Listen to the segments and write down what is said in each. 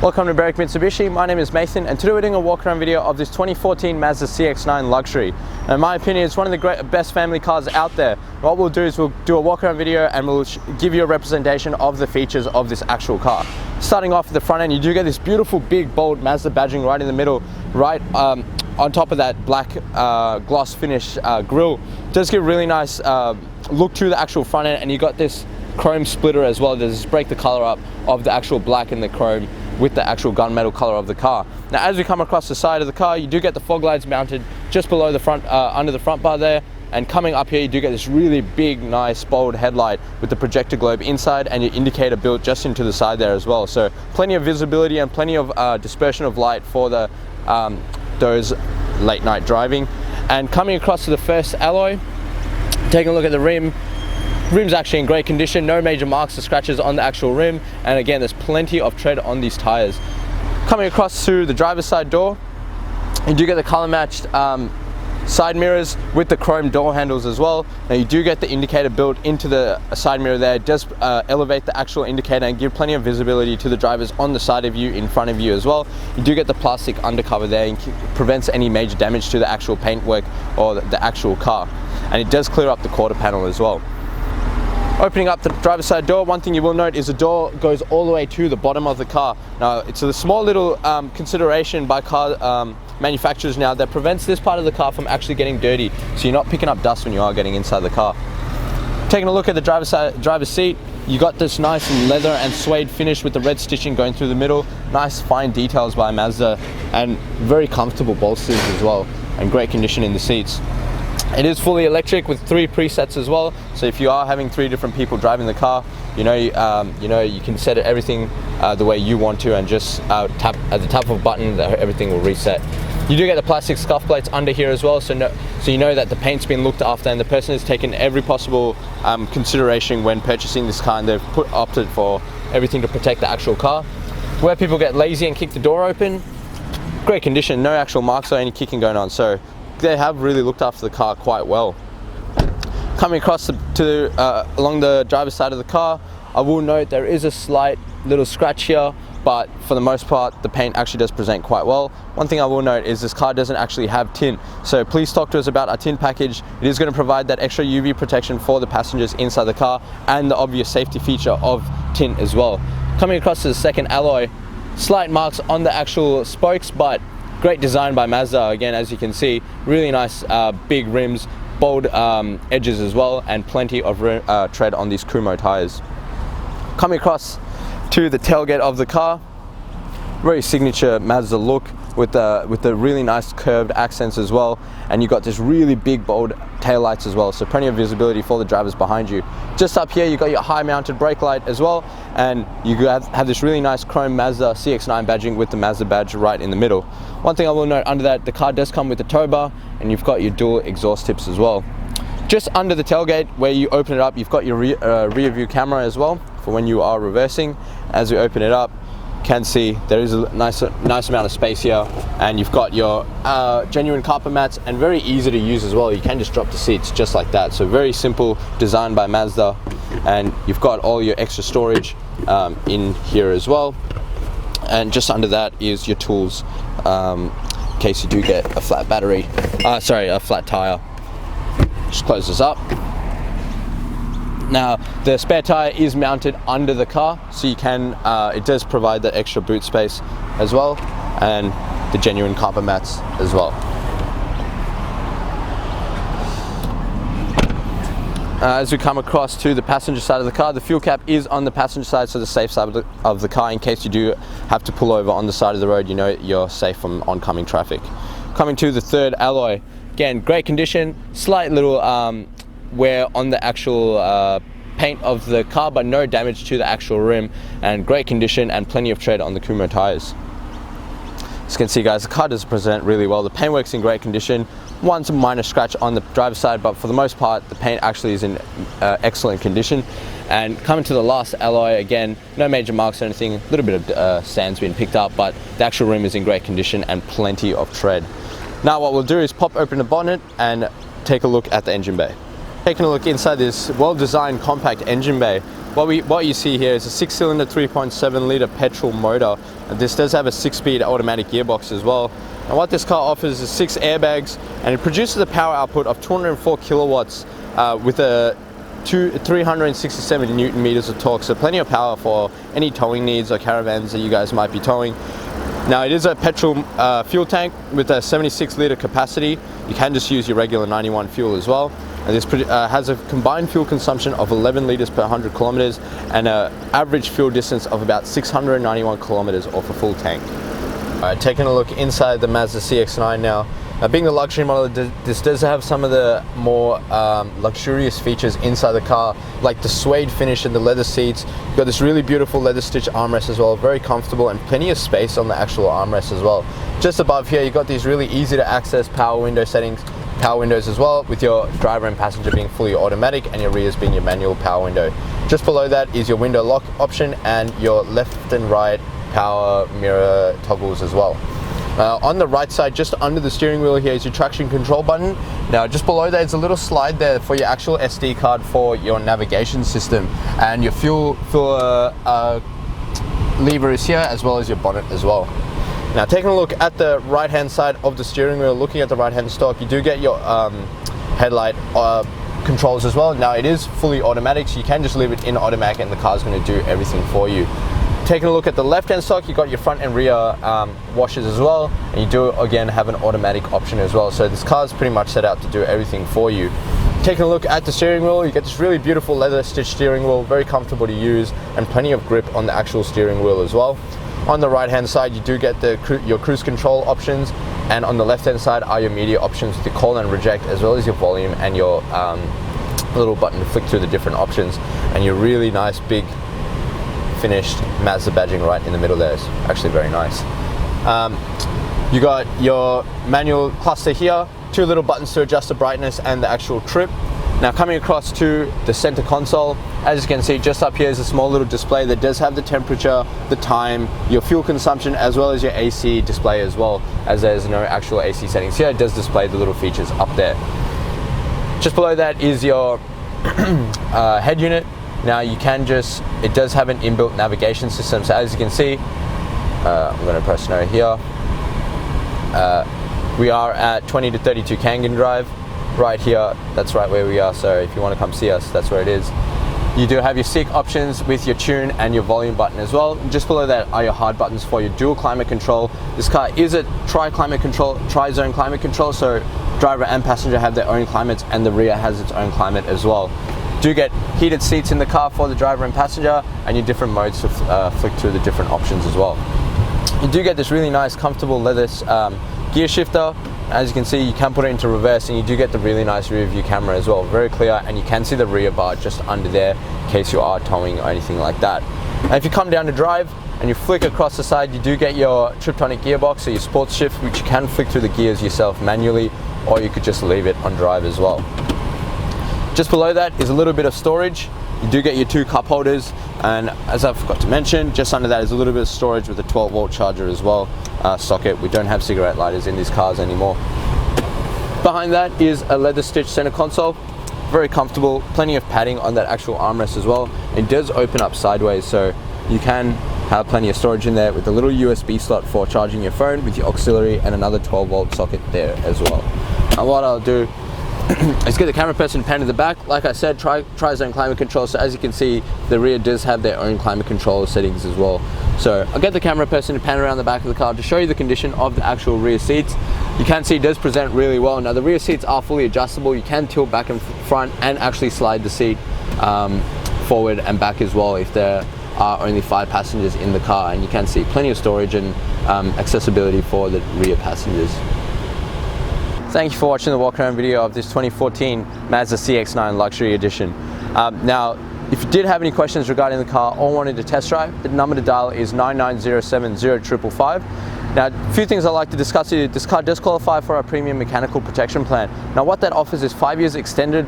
Welcome to Berwick Mitsubishi. My name is Mason, and today we're doing a walk around video of this 2014 Mazda CX-9 Luxury. Now, in my opinion, it's one of the best family cars out there. What we'll do is we'll do a walk around video and we'll give you a representation of the features of this actual car. Starting off at the front end, you do get this beautiful big bold Mazda badging right in the middle, right on top of that black gloss finish grille. It does give a really nice look to the actual front end, and you got this chrome splitter as well. Does break the color up of the actual black and the chrome with the actual gunmetal color of the car. Now, as we come across the side of the car, you do get the fog lights mounted just below the front, under the front bar there. And coming up here, you do get this really big, nice, bold headlight with the projector globe inside and your indicator built just into the side there as well. So plenty of visibility and plenty of dispersion of light for the those late night driving. And coming across to the first alloy, taking a look at the rim. Rim's actually in great condition, no major marks or scratches on the actual rim, and again there's plenty of tread on these tires. Coming across to the driver's side door, you do get the color matched side mirrors with the chrome door handles as well. Now you do get the indicator built into the side mirror there. It does elevate the actual indicator and give plenty of visibility to the drivers on the side of you, in front of you as well. You do get the plastic undercover there and prevents any major damage to the actual paintwork or the actual car, and it does clear up the quarter panel as well. Opening up the driver's side door, one thing you will note is the door goes all the way to the bottom of the car. Now, it's a small little consideration by car manufacturers now that prevents this part of the car from actually getting dirty, so you're not picking up dust when you are getting inside the car. Taking a look at the driver's seat, you got this nice leather and suede finish with the red stitching going through the middle. Nice fine details by Mazda, and very comfortable bolsters as well, and great condition in the seats. It is fully electric with 3 presets as well, so if you are having 3 different people driving the car, you can set everything the way you want to, and just tap at the tap of a button, everything will reset. You do get the plastic scuff plates under here as well, so you know that the paint's been looked after and the person has taken every possible consideration when purchasing this car, and they've opted for everything to protect the actual car. Where people get lazy and kick the door open, great condition, no actual marks or any kicking going on, so they have really looked after the car quite well. Coming across along the driver's side of the car, I will note there is a slight little scratch here, but for the most part the paint actually does present quite well. One thing I will note is this car doesn't actually have tint, so please talk to us about our tint package. It is going to provide that extra UV protection for the passengers inside the car, and the obvious safety feature of tint as well. Coming across to the second alloy, slight marks on the actual spokes, but great design by Mazda. Again, as you can see, really nice big rims, bold edges as well, and plenty of tread on these Kumo tires. Coming across to the tailgate of the car, very signature Mazda look with the really nice curved accents as well, and you got this really big bold tail lights as well, so plenty of visibility for the drivers behind you. Just up here you got your high mounted brake light as well, and you have this really nice chrome Mazda CX-9 badging with the Mazda badge right in the middle. One thing I will note under that, the car does come with the TOWBAR, and you've got your dual exhaust tips as well. Just under the tailgate where you open it up, you've got your rear view camera as well for when you are reversing. As we open it up, can see there is a nice amount of space here, and you've got your genuine carpet mats, and very easy to use as well. You can just drop the seats just like that, so very simple design by Mazda. And you've got all your extra storage in here as well, and just under that is your tools in case you do get a flat battery, a flat tire. Just close this up. Now, the spare tire is mounted under the car, so you can, it does provide that extra boot space as well, and the genuine carpet mats as well. As we come across to the passenger side of the car, the fuel cap is on the passenger side, so the safe side of the car, in case you do have to pull over on the side of the road, you know you're safe from oncoming traffic. Coming to the third alloy, again, great condition, slight little wear on the actual paint of the car, but no damage to the actual rim, and great condition and plenty of tread on the Kumo tires. As you can see, guys, the car does present really well. The paintwork's in great condition. One minor scratch on the driver's side, but for the most part the paint actually is in excellent condition. And coming to the last alloy, again, no major marks or anything, a little bit of sand's been picked up, but the actual rim is in great condition and plenty of tread. Now what we'll do is pop open the bonnet and take a look at the engine bay. Taking a look inside this well-designed compact engine bay, what you see here is a 6-cylinder 3.7 litre petrol motor. And this does have a 6-speed automatic gearbox as well. And what this car offers is 6 airbags, and it produces a power output of 204 kilowatts with a 367 Newton meters of torque, so plenty of power for any towing needs or caravans that you guys might be towing. Now it is a petrol fuel tank with a 76 litre capacity. You can just use your regular 91 fuel as well. And this has a combined fuel consumption of 11 litres per 100 kilometres and an average fuel distance of about 691 kilometres off a full tank. Alright, taking a look inside the Mazda CX-9 now. Now, being the luxury model, this does have some of the more luxurious features inside the car, like the suede finish and the leather seats. You've got this really beautiful leather stitch armrest as well, very comfortable, and plenty of space on the actual armrest as well. Just above here, you've got these really easy to access power window settings, power windows as well, with your driver and passenger being fully automatic and your rears being your manual power window. Just below that is your window lock option and your left and right power mirror toggles as well. On the right side, just under the steering wheel here, is your traction control button. Now just below that is a little slide there for your actual SD card for your navigation system, and your fuel lever is here, as well as your bonnet as well. Now taking a look at the right hand side of the steering wheel, looking at the right hand stalk, you do get your headlight controls as well. Now it is fully automatic, so you can just leave it in automatic and the car's going to do everything for you. Taking a look at the left hand stalk, you've got your front and rear washers as well, and you do again have an automatic option as well, so this car is pretty much set out to do everything for you. Taking a look at the steering wheel, you get this really beautiful leather stitched steering wheel, very comfortable to use, and plenty of grip on the actual steering wheel as well. On the right hand side, you do get your cruise control options, and on the left hand side are your media options with your call and reject, as well as your volume and your little button to flick through the different options, and your really nice big finished Mazda badging right in the middle there. It's actually very nice. You got your manual cluster here, 2 little buttons to adjust the brightness and the actual trip. Now coming across to the center console, as you can see just up here is a small little display that does have the temperature, the time, your fuel consumption, as well as your AC display as well, as there's no actual AC settings here. It does display the little features up there. Just below that is your head unit. Now you can it does have an inbuilt navigation system, so as you can see, I'm going to press no here. We are at 20 to 32 Kangan Drive, right here, that's right where we are, so if you want to come see us, that's where it is. You do have your seat options with your tune and your volume button as well. Just below that are your hard buttons for your dual climate control. This car is a tri-zone climate control, so driver and passenger have their own climates, and the rear has its own climate as well. Do get heated seats in the car for the driver and passenger, and your different modes to flick through the different options as well. You do get this really nice comfortable leather gear shifter. As you can see, you can put it into reverse, and you do get the really nice rear view camera as well, very clear, and you can see the rear bar just under there in case you are towing or anything like that. And if you come down to drive and you flick across the side, you do get your Triptonic gearbox, so your sports shift, which you can flick through the gears yourself manually, or you could just leave it on drive as well. Just below that is a little bit of storage. You do get your 2 cup holders, and as I forgot to mention, just under that is a little bit of storage with a 12-volt charger as well, socket. We don't have cigarette lighters in these cars anymore. Behind that is a leather stitched center console, very comfortable, plenty of padding on that actual armrest as well. It does open up sideways, so you can have plenty of storage in there, with a little USB slot for charging your phone with your auxiliary, and another 12-volt socket there as well. And what I'll do is get the camera person to pan to the back. Like I said, tri-zone climate control, so as you can see, the rear does have their own climate control settings as well. So I'll get the camera person to pan around the back of the car to show you the condition of the actual rear seats. You can see it does present really well. Now the rear seats are fully adjustable. You can tilt back and front and actually slide the seat forward and back as well if there are only 5 passengers in the car, and you can see plenty of storage and accessibility for the rear passengers. Thank you for watching the walk around video of this 2014 Mazda CX-9 Luxury Edition. Now, if you did have any questions regarding the car or wanted to test drive, the number to dial is 99070555. Now, a few things I'd like to discuss with you. This car does qualify for our premium mechanical protection plan. Now, what that offers is 5 years extended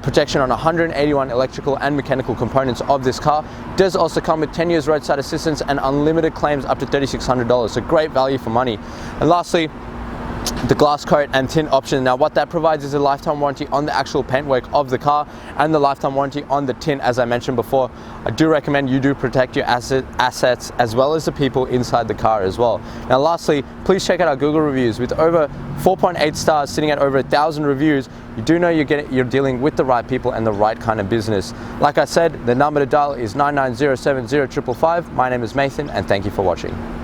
protection on 181 electrical and mechanical components of this car. It does also come with 10 years roadside assistance and unlimited claims up to $3,600, so great value for money. And lastly, the glass coat and tint option. Now what that provides is a lifetime warranty on the actual paintwork of the car and the lifetime warranty on the tint, as I mentioned before. I do recommend you do protect your assets as well as the people inside the car as well. Now lastly, please check out our Google reviews. With over 4.8 stars, sitting at over 1,000 reviews, you do know you're dealing with the right people and the right kind of business. Like I said, the number to dial is 9907055. My name is Nathan, and thank you for watching.